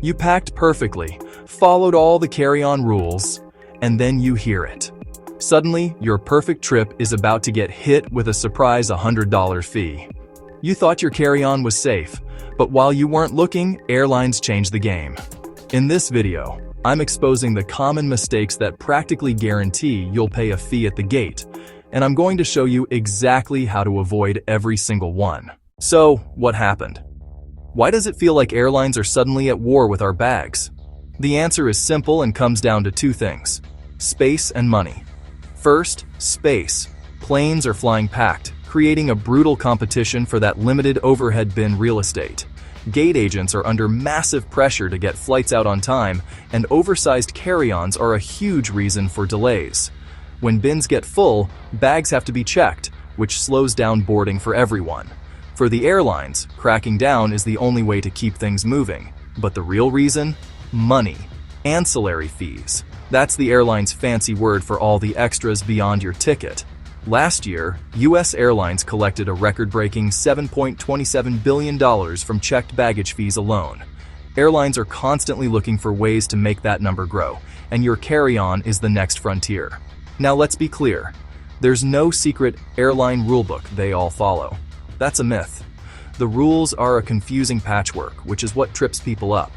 You packed perfectly, followed all the carry-on rules, and then you hear it. Suddenly, your perfect trip is about to get hit with a surprise $100 fee. You thought your carry-on was safe, but while you weren't looking, airlines changed the game. In this video, I'm exposing the common mistakes that practically guarantee you'll pay a fee at the gate, and I'm going to show you exactly how to avoid every single one. So, what happened? Why does it feel like airlines are suddenly at war with our bags? The answer is simple and comes down to two things: space and money. First, space. Planes are flying packed, creating a brutal competition for that limited overhead bin real estate. Gate agents are under massive pressure to get flights out on time, and oversized carry-ons are a huge reason for delays. When bins get full, bags have to be checked, which slows down boarding for everyone. For the airlines, cracking down is the only way to keep things moving. But the real reason? Money. Ancillary fees. That's the airline's fancy word for all the extras beyond your ticket. Last year, U.S. Airlines collected a record-breaking $7.27 billion from checked baggage fees alone. Airlines are constantly looking for ways to make that number grow, and your carry-on is the next frontier. Now let's be clear. There's no secret airline rulebook they all follow. That's a myth. The rules are a confusing patchwork, which is what trips people up.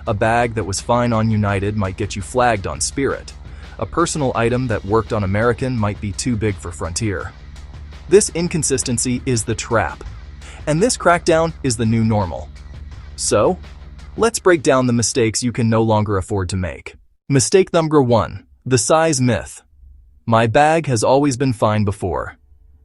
A bag that was fine on United might get you flagged on Spirit. A personal item that worked on American might be too big for Frontier. This inconsistency is the trap, and this crackdown is the new normal. So, let's break down the mistakes you can no longer afford to make. Mistake number 1, the size myth. My bag has always been fine before.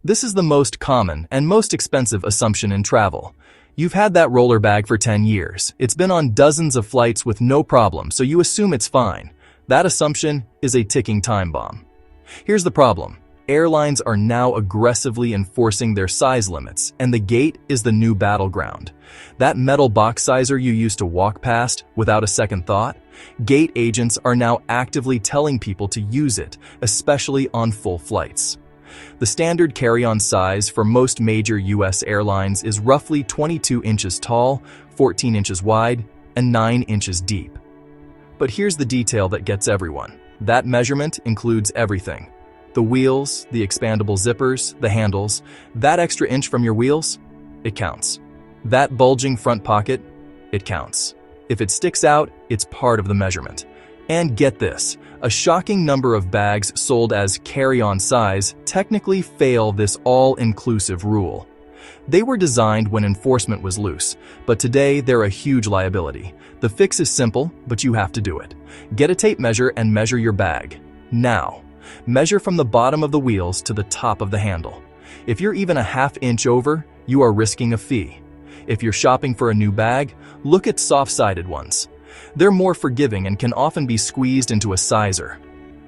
This is the most common and most expensive assumption in travel. You've had that roller bag for 10 years. It's been on dozens of flights with no problem, so you assume it's fine. That assumption is a ticking time bomb. Here's the problem. Airlines are now aggressively enforcing their size limits, and the gate is the new battleground. That metal box sizer you used to walk past without a second thought? Gate agents are now actively telling people to use it, especially on full flights. The standard carry-on size for most major U.S. airlines is roughly 22 inches tall, 14 inches wide, and 9 inches deep. But here's the detail that gets everyone. That measurement includes everything. The wheels, the expandable zippers, the handles. That extra inch from your wheels? It counts. That bulging front pocket? It counts. If it sticks out, it's part of the measurement. And get this, a shocking number of bags sold as carry-on size technically fail this all-inclusive rule. They were designed when enforcement was loose, but today they're a huge liability. The fix is simple, but you have to do it. Get a tape measure and measure your bag. Now, measure from the bottom of the wheels to the top of the handle. If you're even a half inch over, you are risking a fee. If you're shopping for a new bag, look at soft-sided ones. They're more forgiving and can often be squeezed into a sizer.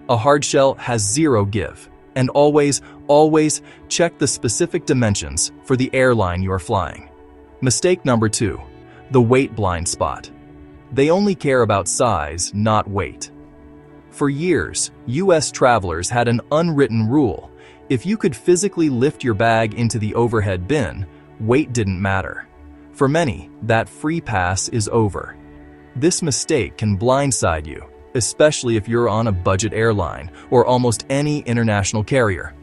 A hard shell has zero give. And always check the specific dimensions for the airline you are flying. Mistake number 2, the weight blind spot. They only care about size, not weight. For years, U.S. travelers had an unwritten rule. If you could physically lift your bag into the overhead bin, weight didn't matter. For many, that free pass is over. This mistake can blindside you, especially if you're on a budget airline or almost any international carrier.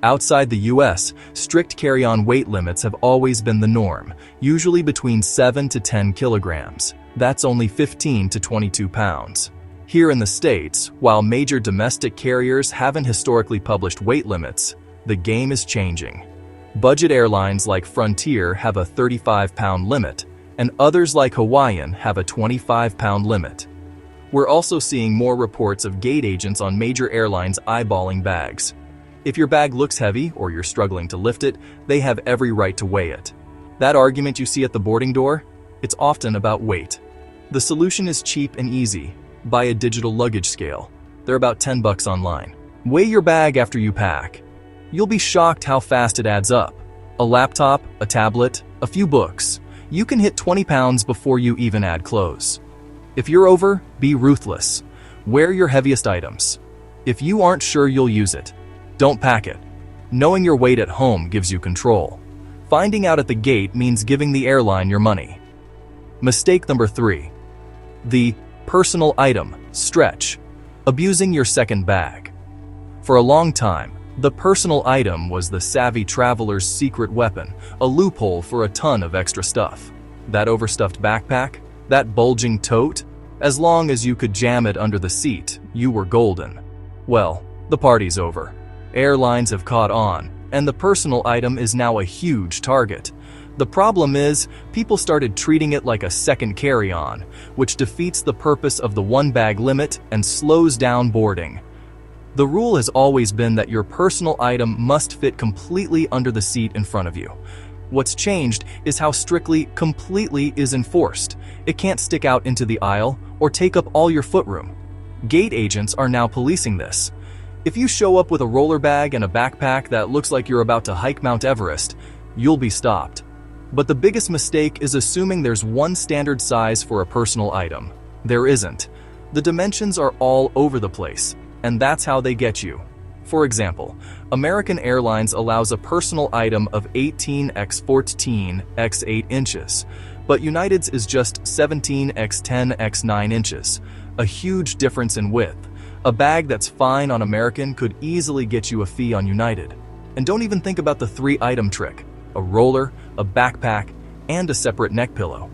Outside the U.S., strict carry-on weight limits have always been the norm, usually between 7 to 10 kilograms. That's only 15 to 22 pounds. Here in the States, while major domestic carriers haven't historically published weight limits, the game is changing. Budget airlines like Frontier have a 35-pound limit, and others like Hawaiian have a 25-pound limit. We're also seeing more reports of gate agents on major airlines eyeballing bags. If your bag looks heavy or you're struggling to lift it, they have every right to weigh it. That argument you see at the boarding door? It's often about weight. The solution is cheap and easy. Buy a digital luggage scale. They're about $10 online. Weigh your bag after you pack. You'll be shocked how fast it adds up. A laptop, a tablet, a few books. You can hit 20 pounds before you even add clothes. If you're over, be ruthless. Wear your heaviest items. If you aren't sure you'll use it, don't pack it. Knowing your weight at home gives you control. Finding out at the gate means giving the airline your money. Mistake number 3. The personal item stretch, abusing your second bag. For a long time, the personal item was the savvy traveler's secret weapon, a loophole for a ton of extra stuff. That overstuffed backpack, that bulging tote, as long as you could jam it under the seat, you were golden. Well, the party's over. Airlines have caught on, and the personal item is now a huge target. The problem is, people started treating it like a second carry-on, which defeats the purpose of the one-bag limit and slows down boarding. The rule has always been that your personal item must fit completely under the seat in front of you. What's changed is how strictly completely is enforced. It can't stick out into the aisle or take up all your footroom. Gate agents are now policing this. If you show up with a roller bag and a backpack that looks like you're about to hike Mount Everest, you'll be stopped. But the biggest mistake is assuming there's one standard size for a personal item. There isn't. The dimensions are all over the place, and that's how they get you. For example, American Airlines allows a personal item of 18 x 14 x 8 inches, but United's is just 17 x 10 x 9 inches, a huge difference in width. A bag that's fine on American could easily get you a fee on United. And don't even think about the 3-item trick: a roller, a backpack, and a separate neck pillow.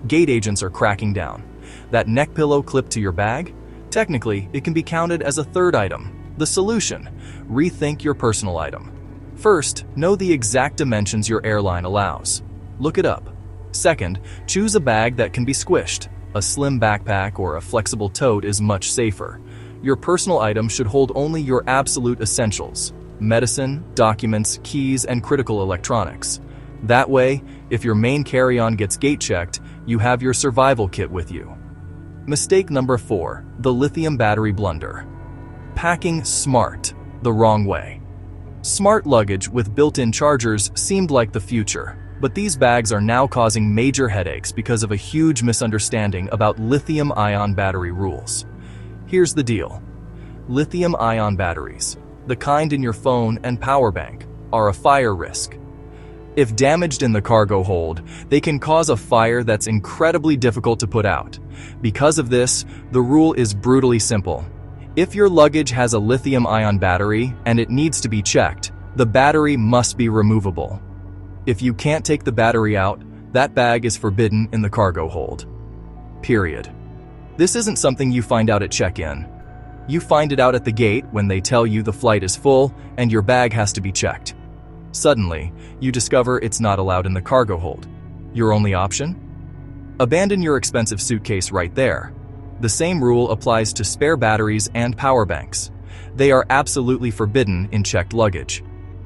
Gate agents are cracking down. That neck pillow clipped to your bag? Technically, it can be counted as a 3rd item. The solution: rethink your personal item. First, know the exact dimensions your airline allows. Look it up. Second, choose a bag that can be squished. A slim backpack or a flexible tote is much safer. Your personal item should hold only your absolute essentials: medicine, documents, keys, and critical electronics. That way, if your main carry-on gets gate-checked, you have your survival kit with you. Mistake number 4, the lithium battery blunder. Packing smart the wrong way. Smart luggage with built-in chargers seemed like the future, but these bags are now causing major headaches because of a huge misunderstanding about lithium-ion battery rules. Here's the deal. Lithium-ion batteries, the kind in your phone and power bank, are a fire risk. If damaged in the cargo hold, they can cause a fire that's incredibly difficult to put out. Because of this, the rule is brutally simple. If your luggage has a lithium-ion battery and it needs to be checked, the battery must be removable. If you can't take the battery out, that bag is forbidden in the cargo hold. Period. This isn't something you find out at check-in. You find it out at the gate when they tell you the flight is full and your bag has to be checked. Suddenly, you discover it's not allowed in the cargo hold. Your only option? Abandon your expensive suitcase right there. The same rule applies to spare batteries and power banks. They are absolutely forbidden in checked luggage.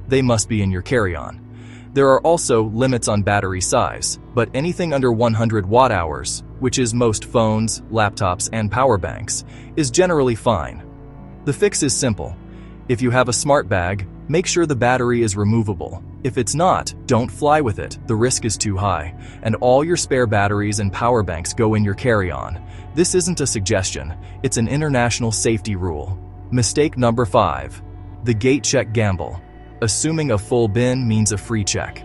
They must be in your carry-on. There are also limits on battery size, but anything under 100 watt-hours, which is most phones, laptops, and power banks, is generally fine. The fix is simple. If you have a smart bag, make sure the battery is removable. If it's not, don't fly with it. The risk is too high, and all your spare batteries and power banks go in your carry-on. This isn't a suggestion, it's an international safety rule. Mistake number 5. The gate check gamble. Assuming a full bin means a free check.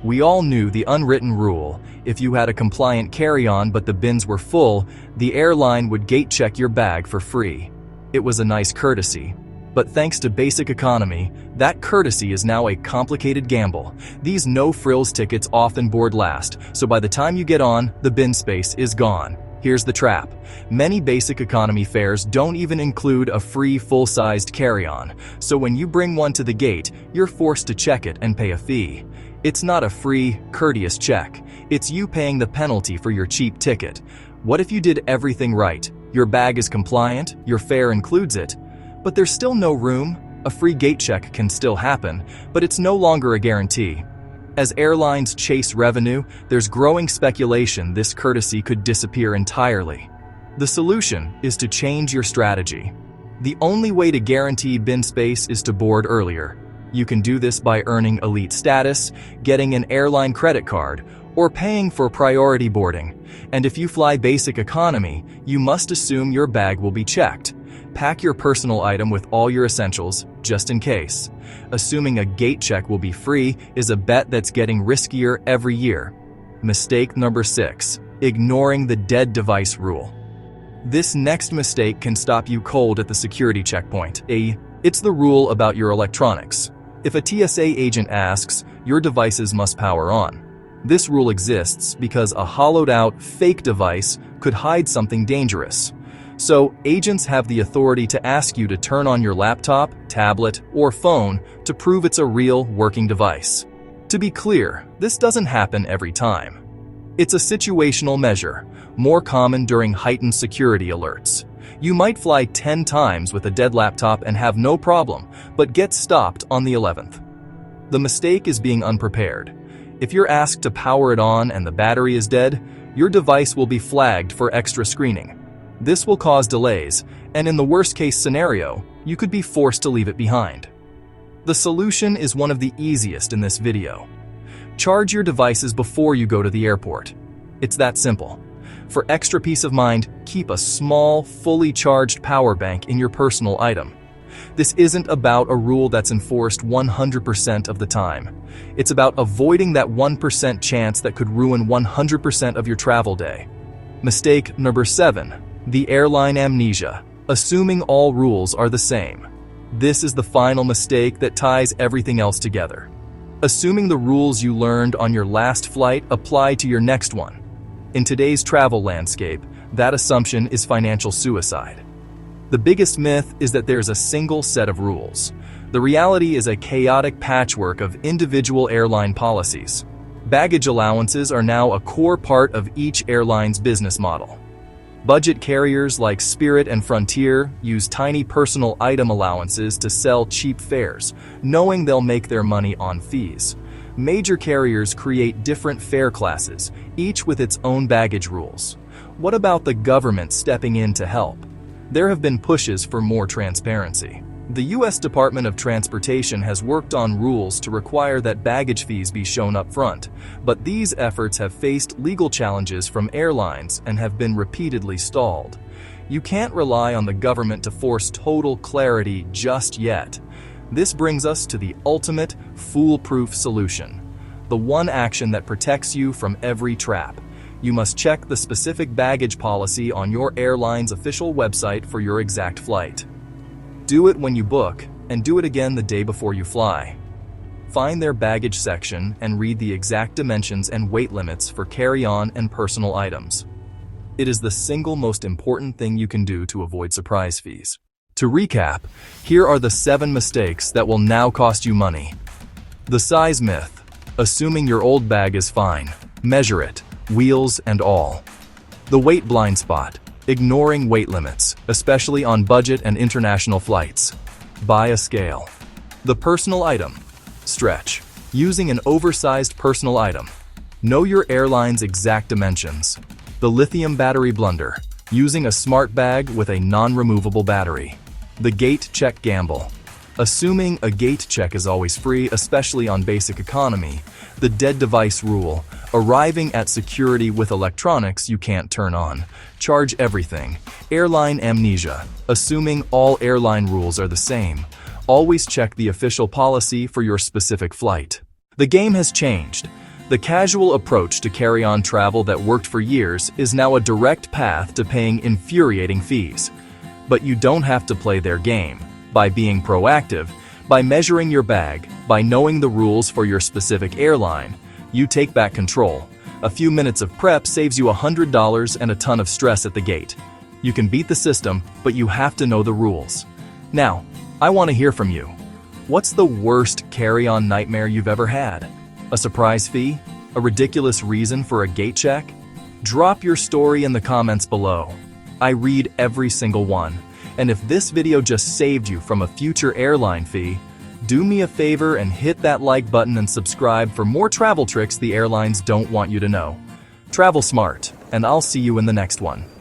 We all knew the unwritten rule: if you had a compliant carry-on but the bins were full, the airline would gate check your bag for free. It was a nice courtesy. But thanks to basic economy, that courtesy is now a complicated gamble. These no-frills tickets often board last, so by the time you get on, the bin space is gone. Here's the trap. Many basic economy fares don't even include a free full-sized carry-on, so when you bring one to the gate, you're forced to check it and pay a fee. It's not a free, courteous check. It's you paying the penalty for your cheap ticket. What if you did everything right? Your bag is compliant, your fare includes it, but there's still no room? A free gate check can still happen, but it's no longer a guarantee. As airlines chase revenue, there's growing speculation this courtesy could disappear entirely. The solution is to change your strategy. The only way to guarantee bin space is to board earlier. You can do this by earning elite status, getting an airline credit card, or paying for priority boarding. And if you fly basic economy, you must assume your bag will be checked. Pack your personal item with all your essentials, just in case. Assuming a gate check will be free is a bet that's getting riskier every year. Mistake number 6. ignoring the dead device rule. This next mistake can stop you cold at the security checkpoint. It's the rule about your electronics. If a TSA agent asks, your devices must power on. This rule exists because a hollowed-out, fake device could hide something dangerous. So, agents have the authority to ask you to turn on your laptop, tablet, or phone to prove it's a real, working device. To be clear, this doesn't happen every time. It's a situational measure, more common during heightened security alerts. You might fly 10 times with a dead laptop and have no problem, but get stopped on the 11th. The mistake is being unprepared. If you're asked to power it on and the battery is dead, your device will be flagged for extra screening. This will cause delays, and in the worst-case scenario, you could be forced to leave it behind. The solution is one of the easiest in this video. Charge your devices before you go to the airport. It's that simple. For extra peace of mind, keep a small, fully charged power bank in your personal item. This isn't about a rule that's enforced 100% of the time. It's about avoiding that 1% chance that could ruin 100% of your travel day. Mistake number 7. The airline amnesia, assuming all rules are the same. This is the final mistake that ties everything else together. Assuming the rules you learned on your last flight apply to your next one. In today's travel landscape, that assumption is financial suicide. The biggest myth is that there's a single set of rules. The reality is a chaotic patchwork of individual airline policies. Baggage allowances are now a core part of each airline's business model. Budget carriers like Spirit and Frontier use tiny personal item allowances to sell cheap fares, knowing they'll make their money on fees. Major carriers create different fare classes, each with its own baggage rules. What about the government stepping in to help? There have been pushes for more transparency. The U.S. Department of Transportation has worked on rules to require that baggage fees be shown up front, but these efforts have faced legal challenges from airlines and have been repeatedly stalled. You can't rely on the government to force total clarity just yet. This brings us to the ultimate, foolproof solution. The one action that protects you from every trap. You must check the specific baggage policy on your airline's official website for your exact flight. Do it when you book, and do it again the day before you fly. Find their baggage section and read the exact dimensions and weight limits for carry-on and personal items. It is the single most important thing you can do to avoid surprise fees. To recap, here are the 7 mistakes that will now cost you money. The size myth. Assuming your old bag is fine. Measure it, wheels and all. The weight blind spot. Ignoring weight limits, especially on budget and international flights. Buy a scale. The personal item. Stretch. Using an oversized personal item. Know your airline's exact dimensions. The lithium battery blunder. Using a smart bag with a non-removable battery. The gate check gamble. Assuming a gate check is always free, especially on basic economy. The dead device rule. Arriving at security with electronics you can't turn on. Charge everything. Airline amnesia. Assuming all airline rules are the same. Always check the official policy for your specific flight. The game has changed. The casual approach to carry-on travel that worked for years is now a direct path to paying infuriating fees. But you don't have to play their game. By being proactive, by measuring your bag, by knowing the rules for your specific airline, you take back control. A few minutes of prep saves you $100 and a ton of stress at the gate. You can beat the system, but you have to know the rules. Now, I want to hear from you. What's the worst carry-on nightmare you've ever had? A surprise fee? A ridiculous reason for a gate check? Drop your story in the comments below. I read every single one. And if this video just saved you from a future airline fee, do me a favor and hit that like button and subscribe for more travel tricks the airlines don't want you to know. Travel smart, and I'll see you in the next one.